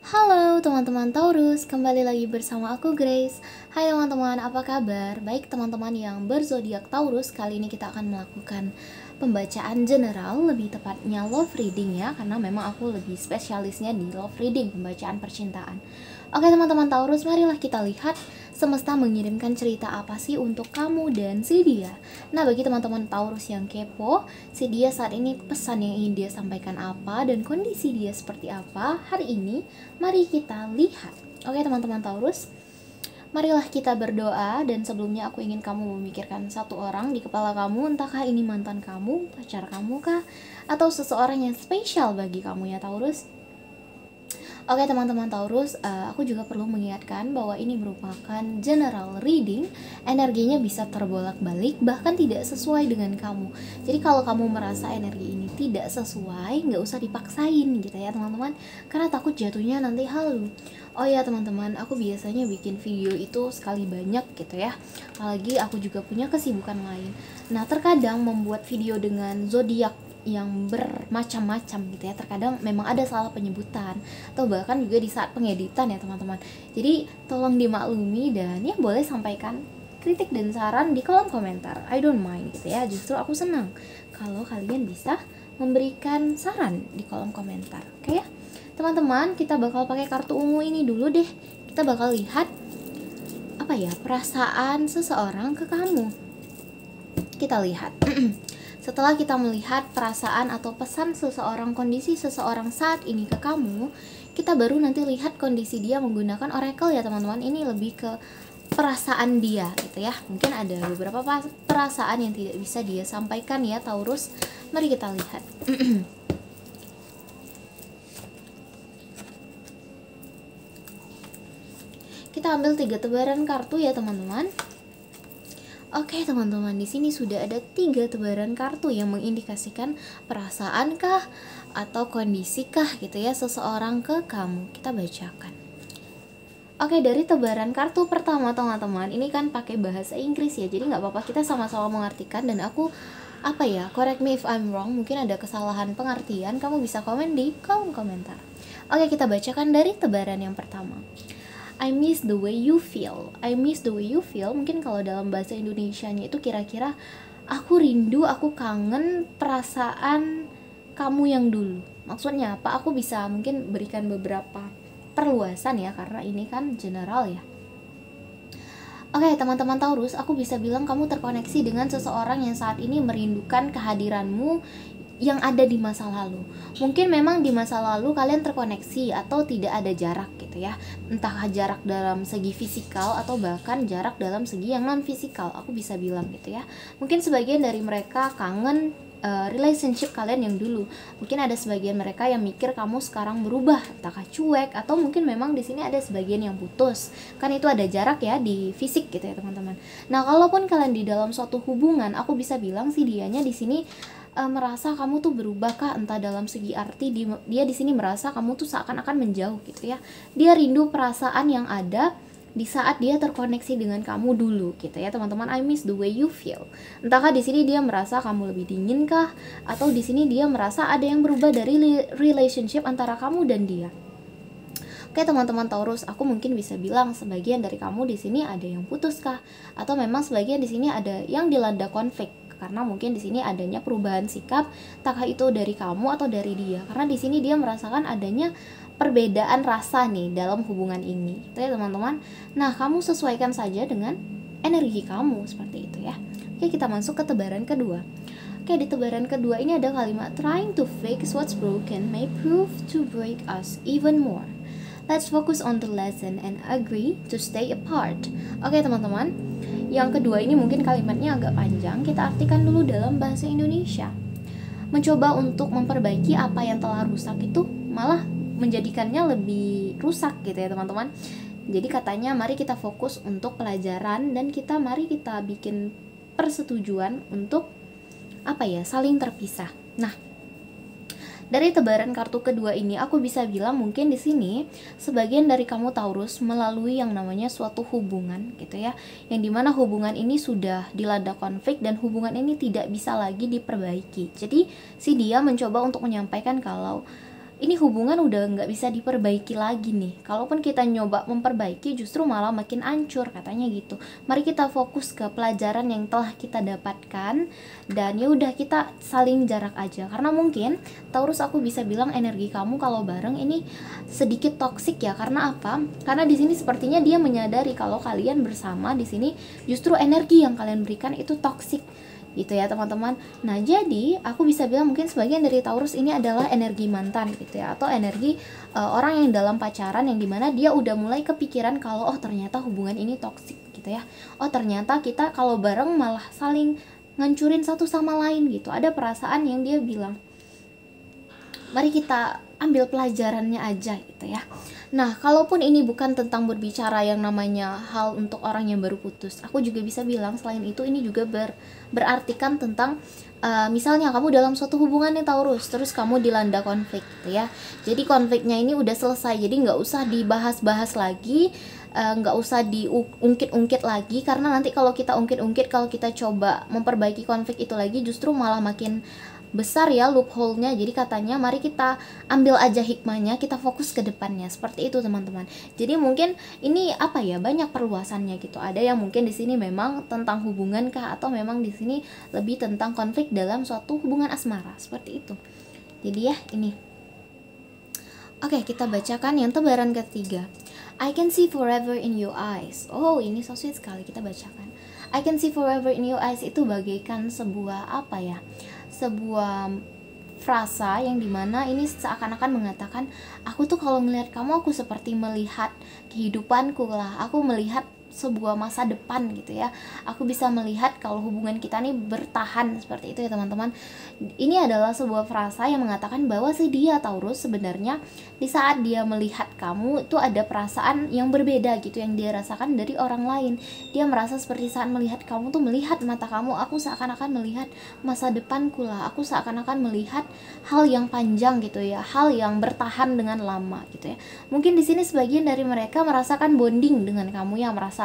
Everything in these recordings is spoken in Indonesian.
Halo teman-teman Taurus, kembali lagi bersama aku Grace. Hai teman-teman, apa kabar? Baik teman-teman yang berzodiak Taurus, kali ini kita akan melakukan pembacaan general, lebih tepatnya love reading ya, karena memang aku lebih spesialisnya di love reading, pembacaan percintaan. Oke teman-teman Taurus, marilah kita lihat semesta mengirimkan cerita apa sih untuk kamu dan si dia. Nah, bagi teman-teman Taurus yang kepo, si dia saat ini pesan yang ingin dia sampaikan apa dan kondisi dia seperti apa hari ini, mari kita lihat. Oke teman-teman Taurus, marilah kita berdoa. Dan sebelumnya aku ingin kamu memikirkan satu orang di kepala kamu, entahkah ini mantan kamu, pacar kamu kah, atau seseorang yang spesial bagi kamu ya Taurus. Oke teman-teman Taurus, aku juga perlu mengingatkan bahwa ini merupakan general reading. Energinya bisa terbolak-balik, bahkan tidak sesuai dengan kamu. Jadi kalau kamu merasa energi ini tidak sesuai, nggak usah dipaksain gitu ya teman-teman, karena takut jatuhnya nanti halu. Oh ya teman-teman, aku biasanya bikin video itu sekali banyak gitu ya, apalagi aku juga punya kesibukan lain. Nah, terkadang membuat video dengan zodiak yang bermacam-macam gitu ya, terkadang memang ada salah penyebutan atau bahkan juga di saat pengeditan ya teman-teman. Jadi tolong dimaklumi, dan ya boleh sampaikan kritik dan saran di kolom komentar, I don't mind gitu ya. Justru aku senang kalau kalian bisa memberikan saran di kolom komentar. Oke ya teman-teman, kita bakal pakai kartu ungu ini dulu deh. Kita bakal lihat apa ya perasaan seseorang ke kamu. Kita lihat setelah kita melihat perasaan atau pesan seseorang, kondisi seseorang saat ini ke kamu, kita baru nanti lihat kondisi dia menggunakan oracle ya teman-teman. Ini lebih ke perasaan dia gitu ya. Mungkin ada beberapa perasaan yang tidak bisa dia sampaikan ya Taurus. Mari kita lihat. Kita ambil 3 tebaran kartu ya teman-teman. Oke teman-teman, di sini sudah ada 3 tebaran kartu yang mengindikasikan perasaankah atau kondisikah gitu ya seseorang ke kamu. Kita bacakan. Oke, dari tebaran kartu pertama teman-teman, ini kan pakai bahasa Inggris ya, jadi nggak apa-apa, kita sama-sama mengartikan. Dan aku correct me if I'm wrong, mungkin ada kesalahan pengertian, kamu bisa komen di kolom komentar. Oke, kita bacakan dari tebaran yang pertama. I miss the way you feel. I miss the way you feel. Mungkin kalau dalam bahasa Indonesianya itu kira-kira aku rindu, aku kangen perasaan kamu yang dulu. Maksudnya apa? Aku bisa mungkin berikan beberapa perluasan ya, karena ini kan general ya. Oke teman-teman Taurus, aku bisa bilang kamu terkoneksi dengan seseorang yang saat ini merindukan kehadiranmu yang ada di masa lalu. Mungkin memang di masa lalu kalian terkoneksi atau tidak ada jarak gitu ya, entah jarak dalam segi fisikal atau bahkan jarak dalam segi yang non fisikal, aku bisa bilang gitu ya. Mungkin sebagian dari mereka kangen relationship kalian yang dulu. Mungkin ada sebagian mereka yang mikir kamu sekarang berubah, entahkah cuek atau mungkin memang di sini ada sebagian yang putus. Kan itu ada jarak ya di fisik gitu ya teman-teman. Nah, kalaupun kalian di dalam suatu hubungan, aku bisa bilang sih dianya di sini merasa kamu tuh berubah kah, entah dalam segi arti dia di sini merasa kamu tuh seakan-akan menjauh gitu ya. Dia rindu perasaan yang ada di saat dia terkoneksi dengan kamu dulu gitu ya teman-teman. I miss the way you feel. Entahkah di sini dia merasa kamu lebih dingin kah, atau di sini dia merasa ada yang berubah dari relationship antara kamu dan dia. Oke teman-teman Taurus, aku mungkin bisa bilang sebagian dari kamu di sini ada yang putus kah, atau memang sebagian di sini ada yang dilanda konflik, karena mungkin di sini adanya perubahan sikap, entahkah itu dari kamu atau dari dia. Karena di sini dia merasakan adanya perbedaan rasa nih dalam hubungan ini, gitu ya teman-teman. Nah, kamu sesuaikan saja dengan energi kamu seperti itu ya. Oke, kita masuk ke tebaran kedua. Oke, di tebaran kedua ini ada kalimat trying to fix what's broken may prove to break us even more. Let's focus on the lesson and agree to stay apart. Oke teman-teman, yang kedua ini mungkin kalimatnya agak panjang, kita artikan dulu dalam bahasa Indonesia. Mencoba untuk memperbaiki apa yang telah rusak itu malah menjadikannya lebih rusak gitu ya teman-teman. Jadi katanya mari kita fokus untuk pelajaran, dan mari kita bikin persetujuan untuk saling terpisah. Nah, dari tebaran kartu kedua ini aku bisa bilang mungkin di sini sebagian dari kamu Taurus melalui yang namanya suatu hubungan gitu ya, yang dimana hubungan ini sudah dilanda konflik dan hubungan ini tidak bisa lagi diperbaiki. Jadi si dia mencoba untuk menyampaikan kalau ini hubungan udah nggak bisa diperbaiki lagi nih. Kalaupun kita nyoba memperbaiki, justru malah makin hancur, katanya gitu. Mari kita fokus ke pelajaran yang telah kita dapatkan, dan ya udah kita saling jarak aja. Karena mungkin Taurus, aku bisa bilang energi kamu kalau bareng ini sedikit toksik ya. Karena apa? Karena di sini sepertinya dia menyadari kalau kalian bersama di sini justru energi yang kalian berikan itu toksik gitu ya teman-teman. Nah, jadi aku bisa bilang mungkin sebagian dari Taurus ini adalah energi mantan gitu ya, atau energi orang yang dalam pacaran yang dimana dia udah mulai kepikiran kalau oh ternyata hubungan ini toksik gitu ya. Oh ternyata kita kalau bareng malah saling ngancurin satu sama lain gitu. Ada perasaan yang dia bilang, mari kita ambil pelajarannya aja gitu ya. Nah, kalaupun ini bukan tentang berbicara yang namanya hal untuk orang yang baru putus, aku juga bisa bilang selain itu ini juga berartikan tentang misalnya kamu dalam suatu hubungan nih Taurus, terus kamu dilanda konflik gitu ya. Jadi konfliknya ini udah selesai, jadi nggak usah dibahas-bahas lagi, nggak usah diungkit-ungkit lagi, karena nanti kalau kita ungkit-ungkit, kalau kita coba memperbaiki konflik itu lagi, justru malah makin besar ya loophole-nya. Jadi katanya mari kita ambil aja hikmahnya, kita fokus ke depannya. Seperti itu teman-teman. Jadi mungkin ini apa ya, banyak perluasannya gitu. Ada yang mungkin di sini memang tentang hubungan kah, atau memang di sini lebih tentang konflik dalam suatu hubungan asmara. Seperti itu. Jadi ya ini. Oke, kita bacakan yang tebaran ketiga. I can see forever in your eyes. Oh, ini so sweet sekali, kita bacakan. I can see forever in your eyes itu bagaikan sebuah apa ya, sebuah frasa yang dimana ini seakan-akan mengatakan, aku tuh kalau melihat kamu, aku seperti melihat kehidupanku lah, aku melihat sebuah masa depan gitu ya. Aku bisa melihat kalau hubungan kita nih bertahan, seperti itu ya teman-teman. Ini adalah sebuah frasa yang mengatakan bahwa si dia Taurus sebenarnya di saat dia melihat kamu itu ada perasaan yang berbeda gitu yang dia rasakan dari orang lain. Dia merasa seperti saat melihat kamu tuh, melihat mata kamu, aku seakan-akan melihat masa depanku lah, aku seakan-akan melihat hal yang panjang gitu ya, hal yang bertahan dengan lama gitu ya. Mungkin di sini sebagian dari mereka merasakan bonding dengan kamu, yang merasakan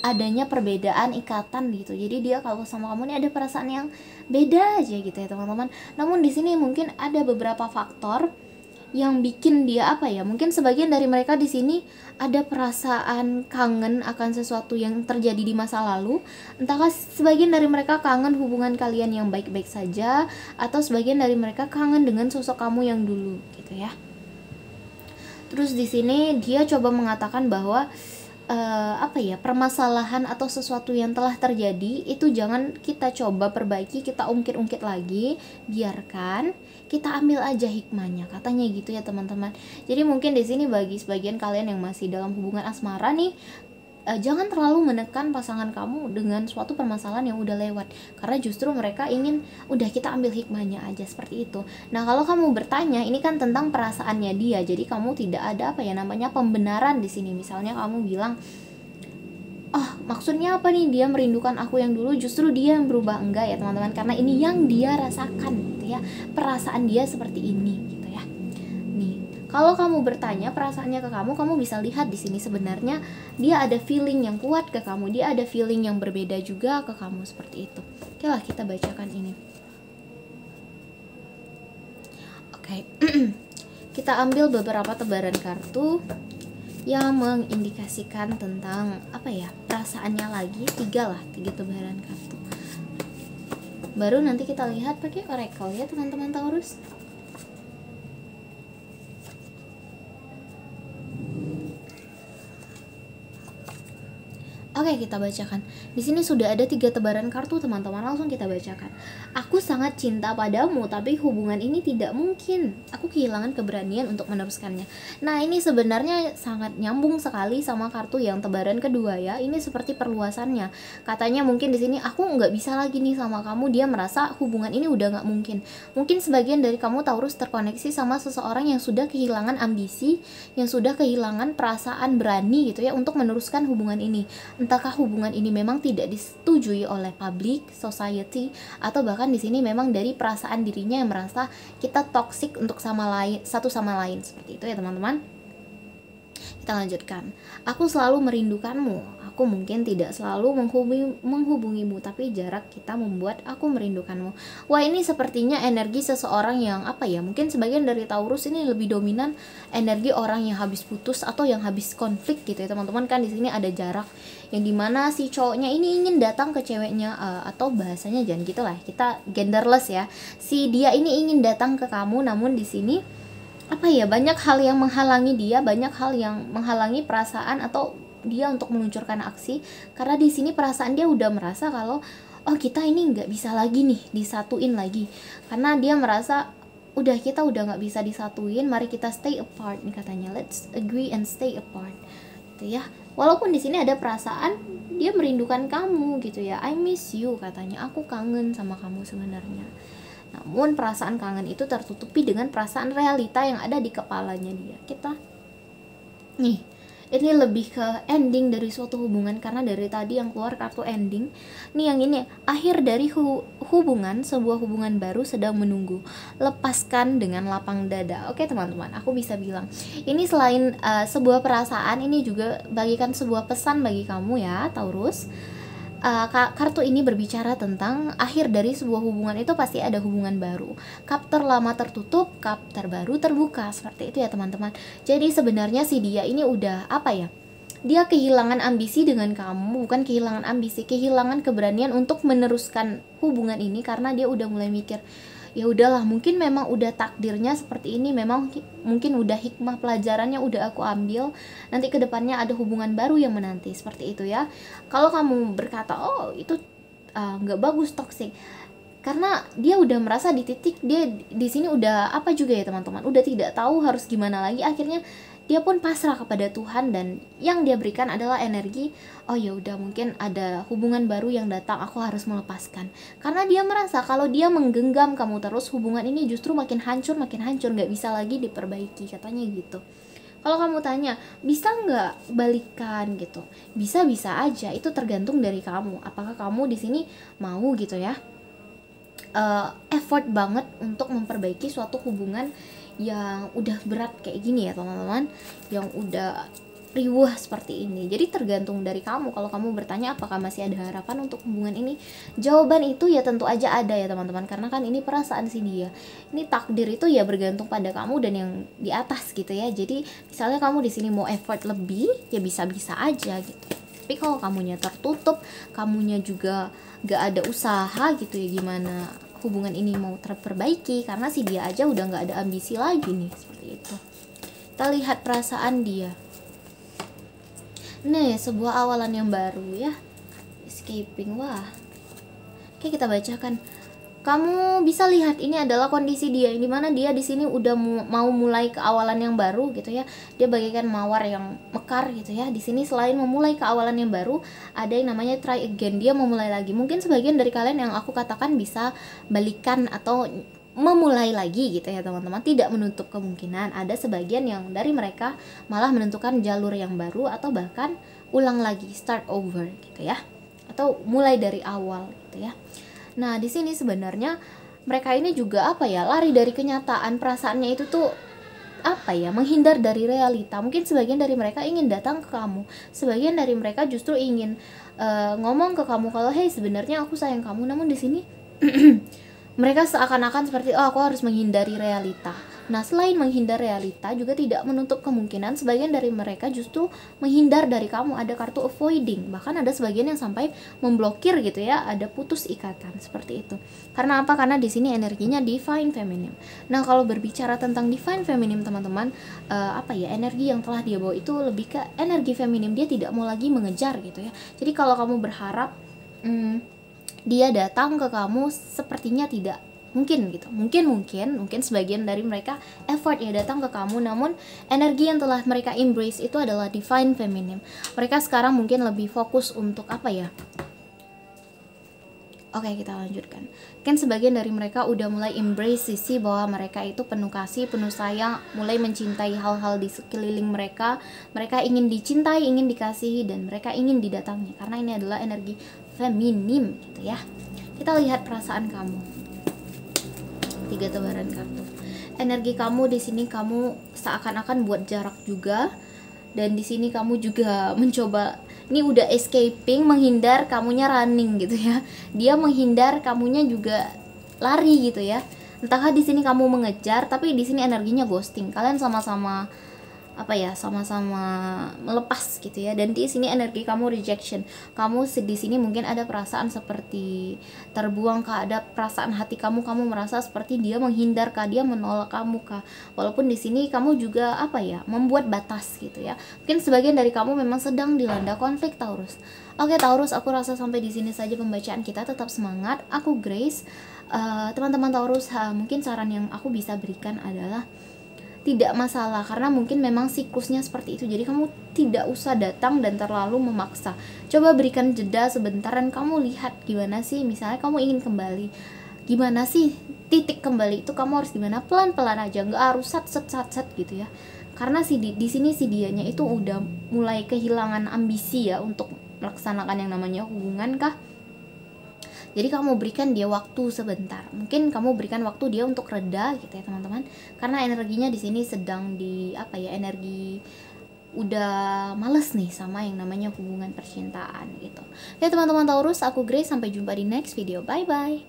adanya perbedaan ikatan gitu. Jadi dia kalau sama kamu ini ada perasaan yang beda aja gitu ya teman-teman. Namun di sini mungkin ada beberapa faktor yang bikin dia apa ya, mungkin sebagian dari mereka di sini ada perasaan kangen akan sesuatu yang terjadi di masa lalu. Entahkah sebagian dari mereka kangen hubungan kalian yang baik-baik saja, atau sebagian dari mereka kangen dengan sosok kamu yang dulu gitu ya. Terus di sini dia coba mengatakan bahwa apa ya, permasalahan atau sesuatu yang telah terjadi itu jangan kita coba perbaiki, kita ungkit-ungkit lagi, biarkan kita ambil aja hikmahnya, katanya gitu ya teman-teman. Jadi mungkin di sini bagi sebagian kalian yang masih dalam hubungan asmara nih, jangan terlalu menekan pasangan kamu dengan suatu permasalahan yang udah lewat, karena justru mereka ingin udah kita ambil hikmahnya aja, seperti itu. Nah, kalau kamu bertanya, ini kan tentang perasaannya dia, jadi kamu tidak ada apa ya namanya pembenaran di sini. Misalnya kamu bilang, oh maksudnya apa nih dia merindukan aku yang dulu, justru dia yang berubah. Enggak ya teman-teman, karena ini yang dia rasakan gitu ya, perasaan dia seperti ini gitu ya. Nih, kalau kamu bertanya perasaannya ke kamu, kamu bisa lihat di sini sebenarnya dia ada feeling yang kuat ke kamu, dia ada feeling yang berbeda juga ke kamu, seperti itu. Oke lah, kita bacakan ini. Oke. Kita ambil beberapa tebaran kartu yang mengindikasikan tentang apa ya, perasaannya lagi. 3 tebaran kartu. Baru nanti kita lihat pakai oracle ya teman-teman Taurus. Oke, kita bacakan. Di sini sudah ada 3 tebaran kartu teman-teman, langsung kita bacakan. Aku sangat cinta padamu, tapi hubungan ini tidak mungkin. Aku kehilangan keberanian untuk meneruskannya. Nah, ini sebenarnya sangat nyambung sekali sama kartu yang tebaran kedua ya. Ini seperti perluasannya. Katanya mungkin di sini aku nggak bisa lagi nih sama kamu. Dia merasa hubungan ini udah nggak mungkin. Mungkin sebagian dari kamu Taurus terkoneksi sama seseorang yang sudah kehilangan ambisi, yang sudah kehilangan perasaan berani gitu ya untuk meneruskan hubungan ini. Entahkah hubungan ini memang tidak disetujui oleh public, society, atau bahkan di sini memang dari perasaan dirinya yang merasa kita toksik untuk satu sama lain, seperti itu ya teman-teman. Kita lanjutkan. Aku selalu merindukanmu. Aku mungkin tidak selalu menghubungimu, tapi jarak kita membuat aku merindukanmu. Wah, ini sepertinya energi seseorang yang apa ya? Mungkin sebagian dari Taurus ini lebih dominan energi orang yang habis putus atau yang habis konflik gitu ya, teman-teman. Kan di sini ada jarak yang dimana si cowoknya ini ingin datang ke ceweknya, atau bahasanya jangan gitu lah. Kita genderless ya. Si dia ini ingin datang ke kamu, namun di sini apa ya, banyak hal yang menghalangi dia, banyak hal yang menghalangi perasaan atau dia untuk meluncurkan aksi, karena di sini perasaan dia udah merasa kalau oh kita ini nggak bisa lagi nih disatuin lagi, karena dia merasa kita udah nggak bisa disatuin, mari kita stay apart nih katanya, let's agree and stay apart gitu ya. Walaupun di sini ada perasaan dia merindukan kamu gitu ya, I miss you katanya, aku kangen sama kamu sebenarnya. Namun perasaan kangen itu tertutupi dengan perasaan realita yang ada di kepalanya dia. Ini lebih ke ending dari suatu hubungan, karena dari tadi yang keluar kartu ending. Nih yang ini, akhir dari hubungan, sebuah hubungan baru sedang menunggu. Lepaskan dengan lapang dada. Oke teman-teman, aku bisa bilang ini selain sebuah perasaan, ini juga bagikan sebuah pesan bagi kamu ya Taurus. Kartu ini berbicara tentang akhir dari sebuah hubungan, itu pasti ada hubungan baru. Kap terlama tertutup, kap terbaru terbuka, seperti itu ya teman-teman. Jadi sebenarnya si dia ini udah apa ya, dia kehilangan ambisi dengan kamu, bukan kehilangan ambisi, kehilangan keberanian untuk meneruskan hubungan ini, karena dia udah mulai mikir ya udahlah, mungkin memang udah takdirnya seperti ini, memang mungkin udah hikmah pelajarannya udah aku ambil, nanti kedepannya ada hubungan baru yang menanti, seperti itu ya. Kalau kamu berkata oh itu nggak bagus, toxic, karena dia udah merasa di titik dia di sini udah apa juga ya teman-teman, udah tidak tahu harus gimana lagi, akhirnya dia pun pasrah kepada Tuhan, dan yang dia berikan adalah energi oh ya udah, mungkin ada hubungan baru yang datang, aku harus melepaskan, karena dia merasa kalau dia menggenggam kamu terus, hubungan ini justru makin hancur, nggak bisa lagi diperbaiki, katanya gitu. Kalau kamu tanya bisa nggak balikan gitu, bisa aja, itu tergantung dari kamu, apakah kamu di sini mau gitu ya, effort banget untuk memperbaiki suatu hubungan yang udah berat kayak gini ya teman-teman, yang udah riuh seperti ini. Jadi tergantung dari kamu. Kalau kamu bertanya apakah masih ada harapan untuk hubungan ini, jawaban itu ya tentu aja ada ya teman-teman, karena kan ini perasaan si dia, ini takdir itu ya bergantung pada kamu dan yang di atas gitu ya. Jadi misalnya kamu di sini mau effort lebih, ya bisa-bisa aja gitu. Tapi kalau kamunya tertutup, kamunya juga gak ada usaha gitu ya, gimana hubungan ini mau terperbaiki, karena si dia aja udah gak ada ambisi lagi nih, seperti itu. Kita lihat perasaan dia. Nih, sebuah awalan yang baru ya, escaping. Wah, oke, kita bacakan. Kamu bisa lihat ini adalah kondisi dia, dimana dia di sini udah mau mulai ke awalan yang baru gitu ya. Dia bagaikan mawar yang mekar gitu ya. Di sini selain memulai ke awalan yang baru, ada yang namanya try again. Dia memulai lagi. Mungkin sebagian dari kalian yang aku katakan bisa balikan atau memulai lagi gitu ya teman-teman. Tidak menutup kemungkinan ada sebagian yang dari mereka malah menentukan jalur yang baru, atau bahkan ulang lagi, start over gitu ya, atau mulai dari awal gitu ya. Nah, di sini sebenarnya mereka ini juga apa ya, lari dari kenyataan, perasaannya itu tuh apa ya, menghindar dari realita. Mungkin sebagian dari mereka ingin datang ke kamu, sebagian dari mereka justru ingin ngomong ke kamu kalau hey sebenarnya aku sayang kamu, namun di sini mereka seakan-akan seperti oh aku harus menghindari realita. Nah, selain menghindar realita, juga tidak menutup kemungkinan sebagian dari mereka justru menghindar dari kamu. Ada kartu avoiding, bahkan ada sebagian yang sampai memblokir gitu ya, ada putus ikatan seperti itu. Karena apa? Karena di sini energinya divine feminine. Nah, kalau berbicara tentang divine feminine teman-teman, apa ya, energi yang telah dia bawa itu lebih ke energi feminim. Dia tidak mau lagi mengejar gitu ya. Jadi kalau kamu berharap dia datang ke kamu, sepertinya tidak mungkin gitu. Mungkin sebagian dari mereka effort ya datang ke kamu, namun energi yang telah mereka embrace itu adalah divine feminine. Mereka sekarang mungkin lebih fokus untuk apa ya. Oke, kita lanjutkan. Kan sebagian dari mereka udah mulai embrace sisi bahwa mereka itu penuh kasih, penuh sayang, mulai mencintai hal-hal di sekeliling mereka. Mereka ingin dicintai, ingin dikasihi, dan mereka ingin didatangi, karena ini adalah energi feminim gitu ya. Kita lihat perasaan kamu. 3 tebaran kartu. Energi kamu di sini, kamu seakan-akan buat jarak juga. Dan di sini kamu juga mencoba, ini udah escaping, menghindar, kamunya running gitu ya. Dia menghindar, kamunya juga lari gitu ya. Entahkah di sini kamu mengejar, tapi di sini energinya ghosting. Kalian sama-sama apa ya, sama-sama melepas gitu ya. Dan di sini energi kamu rejection. Kamu di sini mungkin ada perasaan seperti terbuang kah, ada perasaan hati kamu merasa seperti dia menghindar kah, dia menolak kamu kah. Walaupun di sini kamu juga apa ya, membuat batas gitu ya. Mungkin sebagian dari kamu memang sedang dilanda konflik Taurus. Oke Taurus, aku rasa sampai di sini saja pembacaan kita. Tetap semangat. Aku Grace. Teman-teman Taurus, mungkin saran yang aku bisa berikan adalah tidak masalah, karena mungkin memang siklusnya seperti itu. Jadi kamu tidak usah datang dan terlalu memaksa. Coba berikan jeda sebentar dan kamu lihat gimana sih, misalnya kamu ingin kembali, gimana sih titik kembali itu, kamu harus gimana, pelan-pelan aja, nggak harus sat gitu ya. Karena di sini si dianya itu udah mulai kehilangan ambisi ya untuk melaksanakan yang namanya hubungan kah. Jadi kamu berikan dia waktu sebentar. Mungkin kamu berikan waktu dia untuk reda gitu ya teman-teman. Karena energinya di sini sedang di apa ya, energi udah males nih sama yang namanya hubungan percintaan gitu. Ya teman-teman Taurus, aku Grace, sampai jumpa di next video. Bye bye.